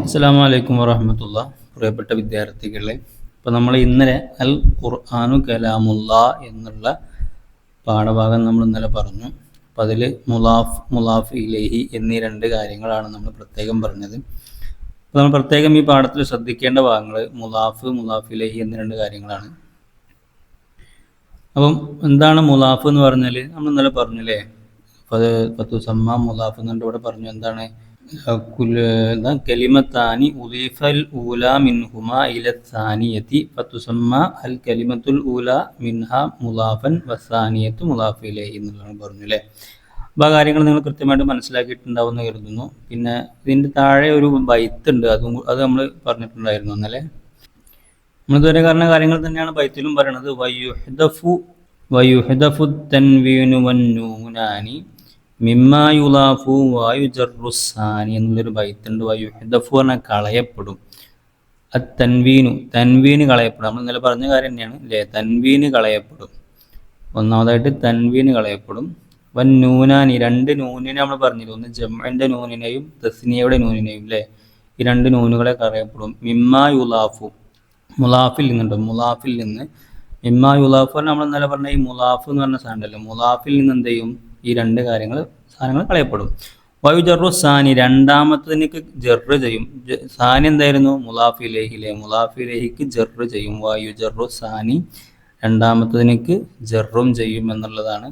അസ്സലാമു അലൈക്കും വറഹ്മത്തുള്ളാ. പ്രിയപ്പെട്ട വിദ്യാർത്ഥികളെ, ഇപ്പോൾ നമ്മൾ ഇന്നലെ അൽ ഖുർആനു കലാമുല്ലാ എന്നുള്ള പാഠഭാഗം നമ്മൾ ഇന്നലെ പറഞ്ഞു. അപ്പോൾ അതിൽ മുലാഫ് ഇലൈഹി എന്നീ രണ്ട് കാര്യങ്ങളാണ് നമ്മൾ പ്രത്യേകം പറഞ്ഞത്. അപ്പോൾ നമ്മൾ പ്രത്യേകം ഈ പാഠത്തിൽ ശ്രദ്ധിക്കേണ്ട ഭാഗങ്ങൾ മുലാഫ് ഇലൈഹി എന്നീ രണ്ട് കാര്യങ്ങളാണ്. അപ്പം എന്താണ് മുലാഫ് എന്ന് പറഞ്ഞാൽ നമ്മൾ ഇന്നലെ പറഞ്ഞില്ലേ, അപ്പോൾ അത് പത്തുസമ്മ മുലാഫ് എന്നുണ്ട്. ഇവിടെ പറഞ്ഞു എന്താണ് കലിമത്താനി ഉദീഫൽ ഊല മിൻഹുമ ഇല സാനിയത്തി ഫതുസമ്മ അൽ കലിമത്തുൽ ഊല മിൻഹ മുലാഫൻ വസാനിയത്ത് മുലാഫ് ഇലൈഹി എന്നുള്ളതാണ് പറഞ്ഞു അല്ലേ. അപ്പോൾ ആ കാര്യങ്ങൾ നിങ്ങൾ കൃത്യമായിട്ട് മനസ്സിലാക്കിയിട്ടുണ്ടാവുമെന്ന് കരുതുന്നു. പിന്നെ ഇതിൻ്റെ താഴെ ഒരു ബൈത്ത് ഉണ്ട്, അത് നമ്മൾ പറഞ്ഞിട്ടുണ്ടായിരുന്നു അന്നല്ലേ. നമ്മളിതുവരെ പറഞ്ഞ കാര്യങ്ങൾ തന്നെയാണ് ബൈത്തിലും പറയണത്. വയുഹ്ദഫു തൻവീനു വന്നൂനാനി മിമ്മാ യുലാഫു വായുജറുസാനി എന്നുള്ളൊരു ബൈത്തുണ്ട്. വയുഹ്ദഫു പറഞ്ഞാൽ കളയപ്പെടും. തൻവീന് കളയപ്പെടും. നമ്മൾ ഇന്നലെ പറഞ്ഞ കാര്യം തന്നെയാണ് അല്ലേ. തൻവീന് കളയപ്പെടും. ഒന്നാമതായിട്ട് തൻവീന് കളയപ്പെടും. നൂനാനി രണ്ട് നൂനിനെ നമ്മൾ പറഞ്ഞില്ല, ഒന്ന് ജംഇന്റെ നൂനിനെയും തസ്നിയയുടെ നൂനിനെയും അല്ലേ. ഈ രണ്ട് നൂനുകളെ കളയപ്പെടും. മിമ്മാ യുലാഫു മുലാഫിൽ നിന്നുണ്ട്. മുലാഫിൽ നിന്ന് മിമ്മാ യുലാഫു നമ്മൾ ഇന്നലെ പറഞ്ഞ ഈ മുലാഫ് എന്ന് പറഞ്ഞ സാധനം ഉണ്ടല്ലോ, മുലാഫിൽ നിന്ന് എന്ത് ചെയ്യും, ഈ രണ്ട് സാധനങ്ങൾ കളയപ്പെടും. വയുജറു സാനി രണ്ടാമത്തതിനേക്ക് ജറ് ചെയ്യും. സാനി എന്തായിരുന്നു, മുലാഫിലേഹിലെ മുലാഫിലേഹിക്ക് ജറ് ചെയ്യും. വയുജറു സാനി രണ്ടാമത്തതിനേക്ക് ജറും ചെയ്യും എന്നുള്ളതാണ്.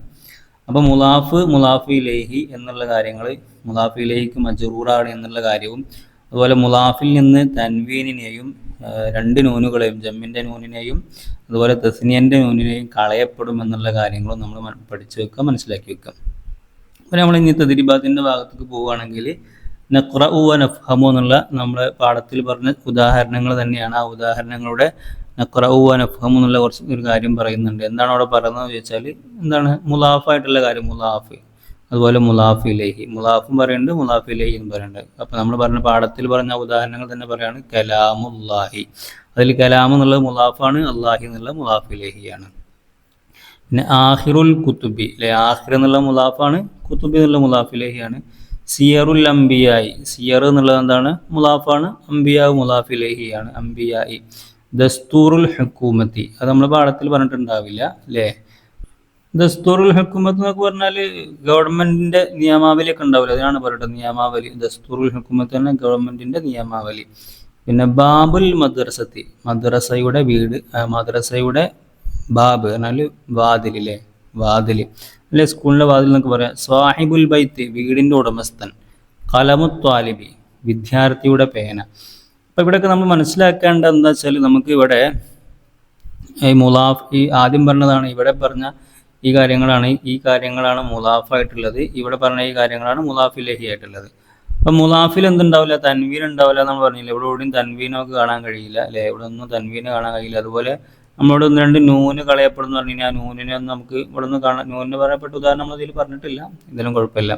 അപ്പോൾ മുലാഫിലേഹി എന്നുള്ള കാര്യങ്ങൾ, മുലാഫിലേഹിക്ക് മജ്റൂറാണ് എന്നുള്ള കാര്യവും, അതുപോലെ മുലാഫിൽ നിന്ന് തൻവീനിനെയും രണ്ട് നൂനുകളെയും ജമ്മിൻ്റെ നൂനിനെയും അതുപോലെ തസ്നിയൻ്റെ നൂനിനെയും കളയപ്പെടും എന്നുള്ള കാര്യങ്ങളും നമ്മൾ പഠിച്ചു വെക്കുക, മനസ്സിലാക്കി വെക്കുക. അപ്പോൾ നമ്മൾ ഇനി തദ്രീബാത്തിൻ്റെ ഭാഗത്തേക്ക് പോവുകയാണെങ്കിൽ നഖ്റഉ വ നഫ്ഹമു എന്നുള്ള നമ്മുടെ പാഠത്തിൽ പറഞ്ഞ ഉദാഹരണങ്ങൾ തന്നെയാണ്. ആ ഉദാഹരണങ്ങളുടെ നഖ്റഉ വ നഫ്ഹമു എന്നുള്ള ഒരു കാര്യം പറയുന്നുണ്ട്. എന്താണ് അവിടെ പറയുന്നത് ചോദിച്ചാൽ, എന്താണ് മുലാഫായിട്ടുള്ള കാര്യം, മുലാഫ് അതുപോലെ മുലാഫ് ഇലൈഹി, മുലാഫും പറയുന്നുണ്ട് മുലാഫ് ഇലൈഹിയും പറയുന്നുണ്ട്. അപ്പോൾ നമ്മൾ പറഞ്ഞ പാഠത്തിൽ പറഞ്ഞ ഉദാഹരണങ്ങൾ തന്നെ പറയാണ് കലാമുല്ലാഹി. അതിൽ കലാം എന്നുള്ളത് മുലാഫാണ്, അള്ളാഹി എന്നുള്ളത് മുലാഫ് ഇലൈഹിയാണ്. പിന്നെ ആഹിറുൽ കുത്തുബി അല്ലെ, ആഹിർ എന്നുള്ള മുലാഫാണ്, കുത്തുബി എന്നുള്ള മുലാഫ് ഇലൈഹിയാണ്. സിയറുൽ അംബിയായി, സിയർ എന്നുള്ളത് എന്താണ്, മുലാഫാണ്, അംബിയാ മുലാഫ് ഇലൈഹിയാണ്, അംബിയായി. ദസ്തൂറുൽ ഹുക്കൂമത്തി അത് നമ്മൾ പാഠത്തിൽ പറഞ്ഞിട്ടുണ്ടാവില്ല അല്ലേ. ദസ്തൂറുൽ ഹുക്കൂമത്ത് എന്നൊക്കെ പറഞ്ഞാൽ ഗവൺമെന്റിന്റെ നിയമാവലിയൊക്കെ ഉണ്ടാവില്ല, അതിനാണ് പറയുന്നത് നിയമാവലി. ദസ്തൂറുൽ ഹുക്കൂമത്ത് തന്നെ ഗവൺമെന്റിന്റെ നിയമാവലി. പിന്നെ ബാബുൽ മദ്രസത്തി മദ്രസയുടെ വീട്, മദ്രസയുടെ ബാബ് എന്നാൽ വാതിലില്ലേ, വാതിൽ അല്ലെ, സ്കൂളിൻ്റെ വാതിൽ എന്നൊക്കെ പറയാം. സാഹിബുൽ ബൈത്ത് വീടിൻ്റെ ഉടമസ്ഥൻ. കലമു ത്വാലിബി വിദ്യാർത്ഥിയുടെ പേന. അപ്പോൾ ഇവിടെയൊക്കെ നമ്മൾ മനസ്സിലാക്കേണ്ടത് എന്താ വെച്ചാൽ, നമുക്ക് ഇവിടെ ഈ മുലാഫ് ഈ ആദ്യം പറഞ്ഞതാണ്, ഇവിടെ പറഞ്ഞ ഈ കാര്യങ്ങളാണ് മുലാഫായിട്ടുള്ളത്. ഇവിടെ പറഞ്ഞ ഈ കാര്യങ്ങളാണ് മുലാഫിലേഹി ആയിട്ടുള്ളത്. അപ്പം മുലാഫിൽ എന്തുണ്ടാവില്ല, തൻവീൻ ഉണ്ടാവില്ല നമ്മൾ പറഞ്ഞില്ല. ഇവിടെ എവിടെയും തൻവീനൊക്കെ കാണാൻ കഴിയില്ല അല്ലേ, ഇവിടെ ഒന്നും തൻവീന് കാണാൻ കഴിയില്ല. അതുപോലെ നമ്മളോട് ഒന്ന് രണ്ട് നൂന് കളയപ്പെടുന്നു പറഞ്ഞു കഴിഞ്ഞാൽ ആ നൂനിനെ ഒന്നും നമുക്ക് ഇവിടെ നിന്ന് കാണാൻ, നൂനിന് പറയപ്പെട്ട ഉദാഹരണം നമ്മൾ ഇതിൽ പറഞ്ഞിട്ടില്ല, ഇതിലും കുഴപ്പമില്ല.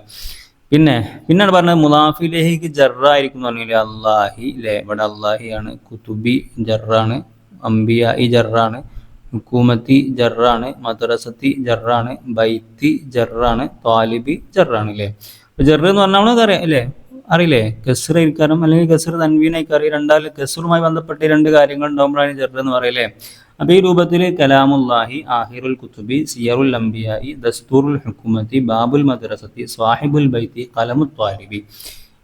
പിന്നെയാണ് പറഞ്ഞത് മുലാഫിലേഹിക്ക് ജറായിരിക്കും എന്ന് പറഞ്ഞില്ലേ, അള്ളാഹി അല്ലേ. ഇവിടെ അള്ളാഹിയാണ്, കുതുബി ജറാണ്, അംബിയ ഈ ജറാണ്, ഹുക്കൂമത്തി ജറാണ്, മദ്രസത്തി ജറാണ്, ബൈത്തി ജറാണ്, താലിബി ജറാണ് അല്ലേ. അപ്പോൾ ജറ് എന്ന് പറഞ്ഞാൽ നമ്മളത് അല്ലേ, അറിയില്ലേ, കെസർ ഇരിക്കാനും അല്ലെങ്കിൽ കെസർ തൻവീനായിക്കും അറിയാം. രണ്ടാലും കെസറുമായി ബന്ധപ്പെട്ട രണ്ട് കാര്യങ്ങൾ ഉണ്ടാകുമ്പോഴാണ് ജറ് എന്ന് പറയല്ലേ. അപ്പോൾ ഈ രൂപത്തിൽ കലാമുല്ലാഹി, ആഹിറുൽ കുത്തുബി, സിയറുൽ അംബിയായി, ദസ്തൂറുൽ ഹുക്കുമത്തി, ബാബുൽ മദ്രസത്തി, സ്വാഹിബുൽ ബൈത്തി, കലമു ത്വാലിബി,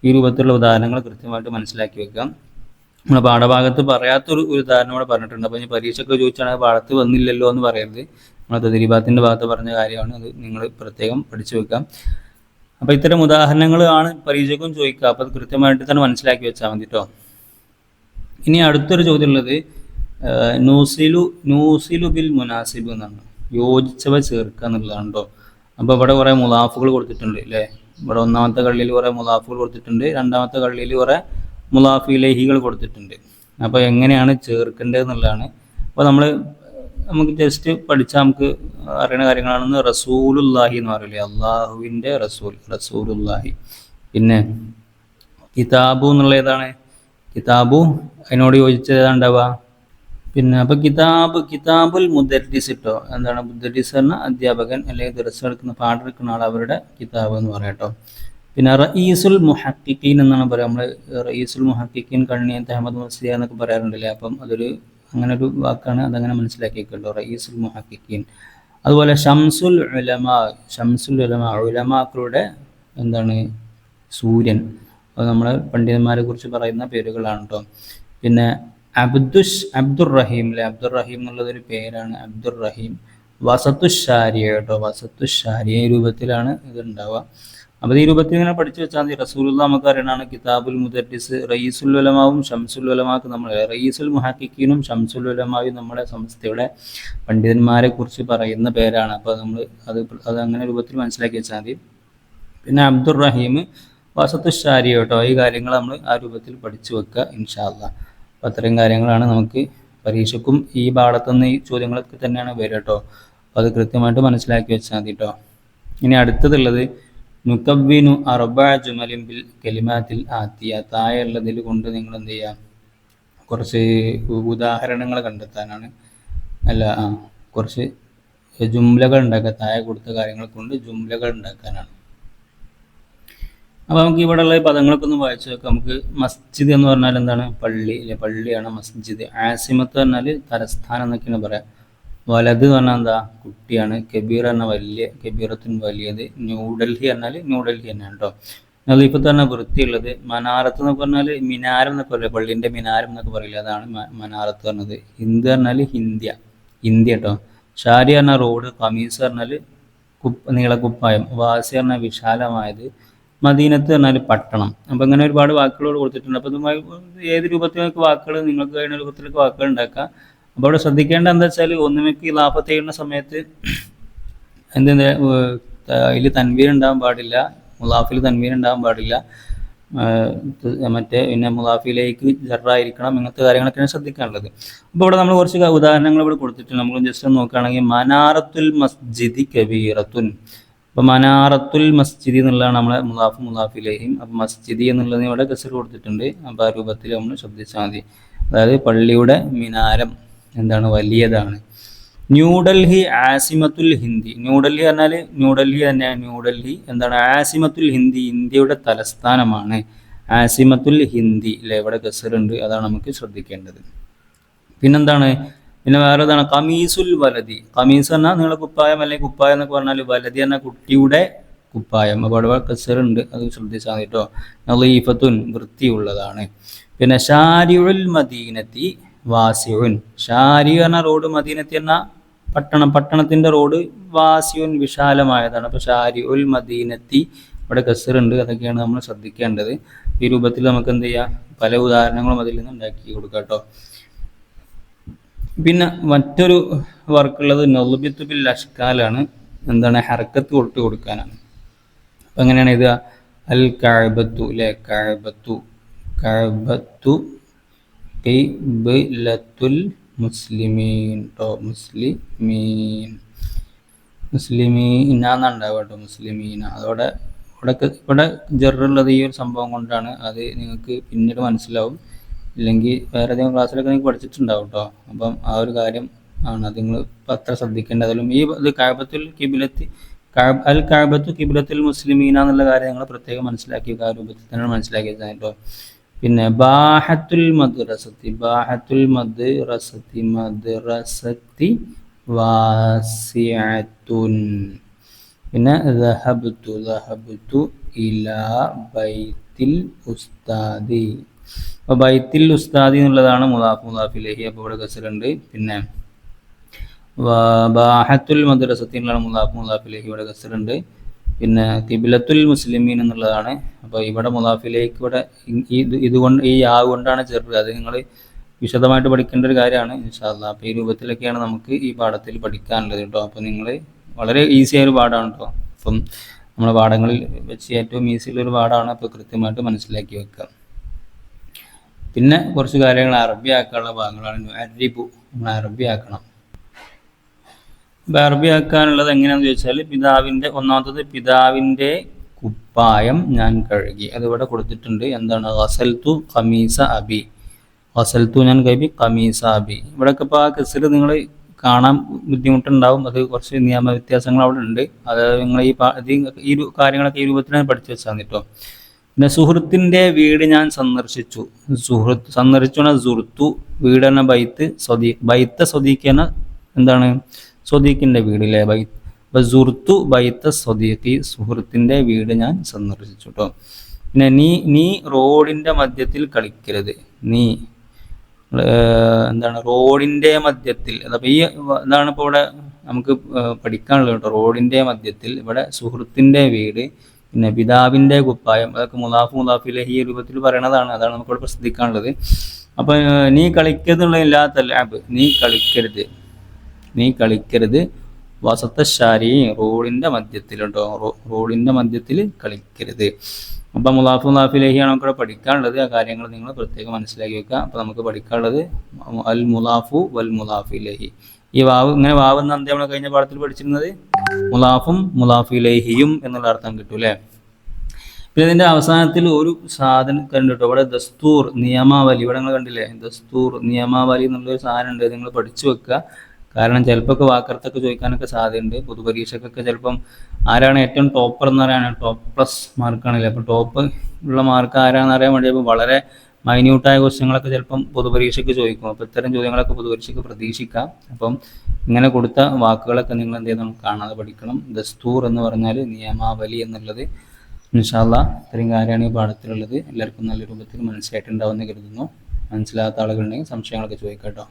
ഈ രൂപത്തിലുള്ള ഉദാഹരണങ്ങൾ കൃത്യമായിട്ട് മനസ്സിലാക്കി വെക്കാം. നമ്മുടെ പാഠഭാഗത്ത് പറയാത്തൊരു ഉദാഹരണം കൂടെ പറഞ്ഞിട്ടുണ്ട്. അപ്പോൾ ഇനി പരീക്ഷയ്ക്ക് ചോദിച്ചാൽ പാഠത്ത് വന്നില്ലല്ലോ എന്ന് പറയരുത്. നമ്മുടെ തദ്രീബാത്തിൻ്റെ ഭാഗത്ത് പറഞ്ഞ കാര്യമാണ്, അത് നിങ്ങൾ പ്രത്യേകം പഠിച്ചു വെക്കാം. അപ്പോൾ ഇത്തരം ഉദാഹരണങ്ങൾ ആണ് പരീക്ഷയ്ക്കും ചോദിക്കുക. അപ്പോൾ അത് കൃത്യമായിട്ട് തന്നെ മനസ്സിലാക്കി വെച്ചാൽ മതി കേട്ടോ. ഇനി അടുത്തൊരു ചോദ്യം ഉള്ളത് നൂസിലു ബിൽ മുനാസിബ് എന്നാണ്, യോജിച്ചവ ചേർക്കുക എന്നുള്ളതാണ് കേട്ടോ. അപ്പോൾ ഇവിടെ കുറേ മുലാഫുകൾ കൊടുത്തിട്ടുണ്ട് അല്ലേ. ഇവിടെ ഒന്നാമത്തെ കള്ളിയിൽ കുറേ മുലാഫുകൾ കൊടുത്തിട്ടുണ്ട്, രണ്ടാമത്തെ കള്ളിയിൽ കുറേ മുലാഫിലേഹികൾ കൊടുത്തിട്ടുണ്ട്. അപ്പോൾ എങ്ങനെയാണ് ചേർക്കേണ്ടത് എന്നുള്ളതാണ്. അപ്പോൾ നമുക്ക് ജസ്റ്റ് പഠിച്ചാൽ നമുക്ക് അറിയുന്ന കാര്യങ്ങളാണെന്ന്. റസൂലുല്ലാഹി എന്ന് പറയില്ലേ, അള്ളാഹുവിൻ്റെ റസൂലുല്ലാഹി. പിന്നെ കിതാബു എന്നുള്ള ഏതാണ്, കിതാബു അതിനോട് യോജിച്ചത് ഏതാണ്ടാവുക. പിന്നെ അപ്പോൾ കിതാബുൽ മുദരിസ് കേട്ടോ. എന്താണ് മുദരിസ് പറഞ്ഞാൽ അധ്യാപകൻ അല്ലെങ്കിൽ ദർസ് എടുക്കുന്ന പാഠം എടുക്കുന്ന ആൾ, അവരുടെ കിതാബ് എന്ന് പറയാം കേട്ടോ. പിന്നെ റഈസുൽ മുഹക്കിക്കീൻ എന്നാണ് പറയുക. നമ്മൾ റഈസുൽ മുഹക്കിക്കീൻ കണ്ണിയത്ത് അഹമ്മദ് മുസ്ലിയ എന്നൊക്കെ പറയാറുണ്ടല്ലേ. അപ്പം അതൊരു അങ്ങനെ ഒരു വാക്കാണ്, അതങ്ങനെ മനസ്സിലാക്കിയിട്ടുണ്ടോ, റഈസുൽ മുഹക്കിക്കീൻ. അതുപോലെ ഷംസുൽ ഉലമാ, ഷംസുൽ ഉലമാ, ഉലമാക്കളുടെ എന്താണ് സൂര്യൻ. അത് നമ്മളെ പണ്ഡിതന്മാരെ കുറിച്ച് പറയുന്ന പേരുകളാണ് കേട്ടോ. പിന്നെ അബ്ദുർ റഹീം അല്ലെ, അബ്ദുർ റഹീം എന്നുള്ളതൊരു പേരാണ്, അബ്ദുർ റഹീം. വസത്തുഷാരിയ കേട്ടോ, വസത്തുഷാരിയ ഈ രൂപത്തിലാണ് ഇത് ഉണ്ടാവുക. അപ്പോൾ ഈ രൂപത്തിൽ ഇങ്ങനെ പഠിച്ചു വെച്ചാൽ മതി. റസൂലുള്ള നമുക്ക് അറിയണതാണ് കിതാബുൽ മുദരിസ്. റയീസുൽ ഉലമാവും ഷംസുൽ ഉലമാക്ക് നമ്മൾ റയീസുൽ മുഹക്കിക്കീനും ഷംസുൽ ഉലമാവും നമ്മുടെ സംസ്ഥയുടെ പണ്ഡിതന്മാരെ കുറിച്ച് പറയുന്ന പേരാണ്. അപ്പോൾ നമ്മൾ അത് അങ്ങനെ രൂപത്തിൽ മനസ്സിലാക്കി വെച്ചാൽ മതി. പിന്നെ അബ്ദുർ റഹീം, വസത്തുഷാരി കേട്ടോ. ഈ കാര്യങ്ങൾ നമ്മൾ ആ രൂപത്തിൽ പഠിച്ചു വെക്കുക ഇൻഷാ അല്ലാഹ്. അപ്പോൾ അത്രയും കാര്യങ്ങളാണ് നമുക്ക് പരീക്ഷയ്ക്കും ഈ പാഠത്തുനിന്ന് ഈ ചോദ്യങ്ങളൊക്കെ തന്നെയാണ് വരിക കേട്ടോ. അപ്പോൾ അത് കൃത്യമായിട്ട് മനസ്സിലാക്കി വെച്ചാൽ മതി കേട്ടോ. ഇനി അടുത്തതുള്ളത് നുക്കവ്വിനു അർബഅ ജുമലിൻ ബിൽ കലിമാത്തിൽ ആത്തിയ. താഴെയുള്ളതിൽ കൊണ്ട് നിങ്ങൾ എന്ത് ചെയ്യുക, കുറച്ച് ഉദാഹരണങ്ങൾ കണ്ടെത്താനാണ്. കുറച്ച് ജുംലകൾ ഉണ്ടാക്കുക. താഴെ കൊടുത്ത കാര്യങ്ങൾ കൊണ്ട് ജുംലകൾ ഉണ്ടാക്കാനാണ്. അപ്പോൾ നമുക്ക് ഇവിടെയുള്ള പദങ്ങളൊക്കെ ഒന്ന് വായിച്ചു നോക്കാം. നമുക്ക് മസ്ജിദ് എന്ന് പറഞ്ഞാൽ എന്താണ്, പള്ളി അല്ലെ, പള്ളിയാണ് മസ്ജിദ്. ആസിമത്ത് പറഞ്ഞാൽ തലസ്ഥാനം എന്നൊക്കെയാണ് പറയാം. വലത് പറഞ്ഞാൽ എന്താ, കുട്ടിയാണ്. കബീർ പറഞ്ഞാൽ വലിയ, കബീറത്തിന് വലിയത്. ന്യൂഡൽഹി പറഞ്ഞാൽ ന്യൂഡൽഹി തന്നെയാണ് കേട്ടോ. നദീഫത്ത് പറഞ്ഞാൽ വൃത്തിയുള്ളത്. മനാറത്ത് എന്നൊക്കെ പറഞ്ഞാൽ മിനാരം എന്നൊക്കെ പറയില്ല, പള്ളിൻ്റെ മിനാരം എന്നൊക്കെ പറയില്ല, അതാണ് മനാറത്ത് പറഞ്ഞത്. ഹിന്ദ് പറഞ്ഞാൽ ഇന്ത്യ കേട്ടോ. ഷാരി പറഞ്ഞാൽ റോഡ്. കമീസ് പറഞ്ഞാൽ നീളക്കുപ്പായം. വാസി പറഞ്ഞാൽ വിശാലമായത്. മദീനത്ത് പറഞ്ഞാൽ പട്ടണം. അപ്പോൾ ഇങ്ങനെ ഒരുപാട് വാക്കുകളോട് കൊടുത്തിട്ടുണ്ട്. അപ്പോൾ ഇതുമായി ഏത് രൂപത്തിലേക്ക് വാക്കുകൾ നിങ്ങൾക്ക് കഴിയുന്ന രൂപത്തിലേക്ക് വാക്കുകൾ ഉണ്ടാക്കാം. അപ്പോൾ അവിടെ ശ്രദ്ധിക്കേണ്ട എന്താ വെച്ചാൽ, ഒന്നുമിക്ക് ഇലാഫത്ത് ചെയ്യുന്ന സമയത്ത് അതിൽ തൻവീർ ഉണ്ടാകാൻ പാടില്ല, മുലാഫിൽ തൻവീർ ഉണ്ടാകാൻ പാടില്ല, പിന്നെ മുലാഫിലേക്ക് ജറായിരിക്കണം. ഇങ്ങനത്തെ കാര്യങ്ങളൊക്കെയാണ് ശ്രദ്ധിക്കാനുള്ളത്. അപ്പോൾ ഇവിടെ നമ്മൾ കുറച്ച് ഉദാഹരണങ്ങൾ ഇവിടെ കൊടുത്തിട്ടുണ്ട്. നമ്മൾ ജസ്റ്റ് ഒന്ന് നോക്കുകയാണെങ്കിൽ മനാറത്തുൽ മസ്ജിദി കബീറത്തുൻ. അപ്പോൾ മനാറത്തുൽ മസ്ജിദി എന്നുള്ളതാണ് നമ്മളെ മുലാഫിലേയും. അപ്പോൾ മസ്ജിദി എന്നുള്ളതിന് ഇവിടെ കസർ കൊടുത്തിട്ടുണ്ട്. അപ്പോൾ ആ രൂപത്തിൽ നമ്മൾ ശ്രദ്ധിച്ചാൽ മതി. അതായത് പള്ളിയുടെ മിനാരം എന്താണ്, വലിയതാണ്. ന്യൂഡൽഹി ആസിമത്തുൽ ഹിന്ദി. ന്യൂഡൽഹി പറഞ്ഞാൽ ന്യൂഡൽഹി തന്നെയാണ്. ന്യൂഡൽഹി എന്താണ്, ആസിമത്തുൽ ഹിന്ദി, ഇന്ത്യയുടെ തലസ്ഥാനമാണ്. ആസിമത്തുൽ ഹിന്ദി അല്ലേ, ഇവിടെ കസറുണ്ട്, അതാണ് നമുക്ക് ശ്രദ്ധിക്കേണ്ടത്. പിന്നെന്താണ്, പിന്നെ വേറെ ഇതാണ് കമീസുൽ വലതി. കമീസ് പറഞ്ഞാൽ നിങ്ങളെ കുപ്പായം അല്ലെങ്കിൽ കുപ്പായം എന്നൊക്കെ പറഞ്ഞാൽ, വലതി പറഞ്ഞാൽ കുട്ടിയുടെ കുപ്പായം. അപ്പോൾ അവിടെ കസറുണ്ട്, അത് ശ്രദ്ധിച്ചാൽ മതി കേട്ടോ. നളീഫത്തുൻ വൃത്തിയുള്ളതാണ്. പിന്നെ ഷാരിഉൽ മദീനത്തി വാസിഉൻ. ഷാരി പറഞ്ഞ റോഡ്, മദീനത്തി എന്ന പട്ടണത്തിൻ്റെ റോഡ്, വാസിഉൻ വിശാലമായതാണ്. അപ്പോൾ ഷാരിഉൽ മദീനത്തി ഇവിടെ കസറുണ്ട്, അതൊക്കെയാണ് നമ്മൾ ശ്രദ്ധിക്കേണ്ടത്. ഈ രൂപത്തിൽ നമുക്ക് എന്ത് ചെയ്യാം, പല ഉദാഹരണങ്ങളും അതിൽ നിന്ന് ഉണ്ടാക്കി കൊടുക്കാം കേട്ടോ. പിന്നെ മറ്റൊരു വർക്കുള്ളത് നളുബിത്തു ബിൽ അഷ്കാലാണ്. എന്താണ്, ഹർക്കത്ത് കൊടുക്കാനാണ്. അപ്പം എങ്ങനെയാണ് ഇത്, അൽ കഅബത്തു അല്ലെ, കഅബത്തു ഖിബ്ലത്തുൽ മുസ്ലിമീൻ ട്ടോ, മുസ്ലിമീന എന്നുണ്ടാവുക കേട്ടോ, മുസ്ലിമീന. അതോടെ ഇവിടെ ജറുള്ളത് ഈ ഒരു സംഭവം കൊണ്ടാണ്. അത് നിങ്ങൾക്ക് പിന്നീട് മനസ്സിലാവും, ഇല്ലെങ്കിൽ വേറെ ഏതെങ്കിലും ക്ലാസ്സിലൊക്കെ നിങ്ങൾക്ക് പഠിച്ചിട്ടുണ്ടാവും കേട്ടോ. അപ്പം ആ ഒരു കാര്യം ആണ് അത് നിങ്ങൾ അത്ര ശ്രദ്ധിക്കേണ്ടതിലും. ഈ ഇത് കഅബത്തുൽ ഖിബ്ലത്തുൽ മുസ്ലിമീന എന്നുള്ള കാര്യം നിങ്ങൾ പ്രത്യേകം മനസ്സിലാക്കി ആ രൂപത്തിൽ തന്നെ മനസ്സിലാക്കി വെച്ചാൽ കേട്ടോ. പിന്നെ ബാഹത്തുൽ മദ്റസത്തി വാസിഅത്തുൻ. പിന്നെ ദഹബതു ഇലാ ബൈത്തിൽ ഉസ്താദി. അപ്പോൾ ബൈത്തിൽ ഉസ്താദി എന്നുള്ളതാണ് മുലാഫിലേഹി. അപ്പോൾ ഇവിടെ കസറുണ്ട്. പിന്നെ ബാഹത്തുൽ മദ്റസത്തി എന്നുള്ളതാണ് മുലാഫിലേഹി, ഇവിടെ കസറുണ്ട്. പിന്നെ ഖിബ്ലത്തുൽ മുസ്ലിമീൻ എന്നുള്ളതാണ്. അപ്പോൾ ഇവിടെ മുലാഫിലേക്ക് ഇവിടെ ഇതുകൊണ്ട് ഈ യാ കൊണ്ടാണ് ചേർക്കുക. അത് നിങ്ങൾ വിശദമായിട്ട് പഠിക്കേണ്ട ഒരു കാര്യമാണ് ഇൻഷാ അല്ലാഹ്. അപ്പോൾ ഈ രൂപത്തിലൊക്കെയാണ് നമുക്ക് ഈ പാഠത്തിൽ പഠിക്കാനുള്ളത് കേട്ടോ. അപ്പോൾ നിങ്ങൾ വളരെ ഈസി ആയൊരു പാഠമാണ് കേട്ടോ. അപ്പം നമ്മുടെ പാഠങ്ങളിൽ വെച്ച് ഏറ്റവും ഈസിയുള്ളൊരു പാഠമാണ്. അപ്പോൾ കൃത്യമായിട്ട് മനസ്സിലാക്കി വെക്കുക. പിന്നെ കുറച്ച് കാര്യങ്ങൾ അറബി ആക്കാനുള്ള ഭാഗങ്ങളാണ്. നമ്മൾ അറബി ആക്കണം. അപ്പോൾ അറബി ആക്കാനുള്ളത് എങ്ങനെയാണെന്ന് ചോദിച്ചാൽ, ഒന്നാമത്തത് പിതാവിൻ്റെ കുപ്പായം ഞാൻ കഴുകി. അതിവിടെ കൊടുത്തിട്ടുണ്ട്. എന്താണ്, ഗസൽതു ഖമീസ അബി. ഞാൻ കഴുകി ഖമീസ അബി. ഇവിടെയൊക്കെ ഇപ്പോൾ ആ കസർ നിങ്ങൾ കാണാൻ ബുദ്ധിമുട്ടുണ്ടാവും. അത് കുറച്ച് നിയമ വ്യത്യാസങ്ങൾ അവിടെ ഉണ്ട്. അത് നിങ്ങൾ ഈ കാര്യങ്ങളൊക്കെ ഈ രൂപത്തിൽ പഠിച്ചു വെച്ചാൽ കേട്ടോ. പിന്നെ സുഹൃത്തിൻ്റെ വീട് ഞാൻ സന്ദർശിച്ചു. സന്ദർശിച്ചു സുഹൃത്തു, വീട് എന്ന ബൈത്ത് ബൈത്ത സ്വദീഖ് എന്താണ് സ്വദീഖിൻ്റെ വീട് അല്ലേ, അപ്പോൾ സുഹൃത്തു ബൈത്ത സ്വദീഖി, സുഹൃത്തിൻ്റെ വീട് ഞാൻ സന്ദർശിച്ചു കേട്ടോ. പിന്നെ നീ റോഡിൻ്റെ മധ്യത്തിൽ കളിക്കരുത്. നീ എന്താണ് റോഡിൻ്റെ മധ്യത്തിൽ, അതപ്പോൾ ഈ ഇതാണ് ഇപ്പോൾ ഇവിടെ നമുക്ക് പഠിക്കാനുള്ളത് കേട്ടോ. റോഡിൻ്റെ മധ്യത്തിൽ, ഇവിടെ സുഹൃത്തിൻ്റെ വീട്, പിന്നെ പിതാവിൻ്റെ കുപ്പായം, അതൊക്കെ മുലാഫിലെ ഈ രൂപത്തിൽ പറയണതാണ്. അതാണ് നമുക്കിവിടെ പ്രസിദ്ധിക്കാനുള്ളത്. അപ്പോൾ നീ കളിക്കരുതുള്ള ഇല്ലാത്ത ലാബ്, നീ കളിക്കരുത് വസത്തശാരി, റോഡിൻ്റെ മധ്യത്തിൽ കേട്ടോ. റോഡിൻ്റെ മധ്യത്തിൽ കളിക്കരുത്. അപ്പം മുലാഫിലേഹിയാണ് നമുക്കിവിടെ പഠിക്കാനുള്ളത്. ആ കാര്യങ്ങൾ നിങ്ങൾ പ്രത്യേകം മനസ്സിലാക്കി വെക്കുക. അപ്പോൾ നമുക്ക് പഠിക്കാനുള്ളത് അൽ മുലാഫു വൽ മുലാഫിലേഹി. ഈ വാവ് ഇങ്ങനെ വാവ് എന്ന അന്തം നമ്മൾ കഴിഞ്ഞ പാഠത്തിൽ പഠിച്ചിരുന്നത് മുലാഫും മുലാഫിലേഹിയും എന്നുള്ള അർത്ഥം കിട്ടും അല്ലേ. പിന്നെ ഇതിൻ്റെ അവസാനത്തിൽ ഒരു സാധനം കണ്ടിട്ടോ, ഇവിടെ ദസ്തൂർ നിയമാവലി, ഇവിടെ നിങ്ങൾ കണ്ടില്ലേ, ദസ്തൂർ നിയമാവലി എന്നുള്ളൊരു സാധനം ഉണ്ട്. നിങ്ങൾ പഠിച്ചു വെക്കുക. കാരണം ചിലപ്പോൾ വാക്കർത്തൊക്കെ ചോദിക്കാനൊക്കെ സാധ്യതയുണ്ട്. പൊതുപരീക്ഷക്കൊക്കെ ചിലപ്പം ആരാണ് ഏറ്റവും ടോപ്പർ എന്ന് പറയാനാണ്, ടോപ്പ് പ്ലസ് മാർക്കാണല്ലേ. അപ്പോൾ ടോപ്പ് ഉള്ള മാർക്ക് ആരാണെന്ന് അറിയാൻ വേണ്ടി അപ്പോൾ വളരെ മൈന്യൂട്ടായ ക്വസ്റ്റ്യങ്ങളൊക്കെ ചിലപ്പം പൊതുപരീക്ഷയ്ക്ക് ചോദിക്കും. അപ്പോൾ ഇത്തരം ചോദ്യങ്ങളൊക്കെ പൊതുപരീക്ഷയ്ക്ക് പ്രതീക്ഷിക്കാം. അപ്പം ഇങ്ങനെ കൊടുത്ത വാക്കുകളൊക്കെ നിങ്ങൾ എന്ത് ചെയ്യണം, കാണാതെ പഠിക്കണം. ദസ്തൂർ എന്ന് പറഞ്ഞാൽ നിയമാവലി എന്നുള്ളത്. ഇൻഷാ അല്ലാഹ് ഇത്രയും കാര്യമാണ് ഈ പാഠത്തിലുള്ളത്. എല്ലാവർക്കും നല്ല രൂപത്തിൽ മനസ്സിലായിട്ടുണ്ടാവുമെന്ന് കരുതുന്നു. മനസ്സിലാത്ത ആളുകളുണ്ടെങ്കിൽ സംശയങ്ങളൊക്കെ ചോദിക്കാം കേട്ടോ.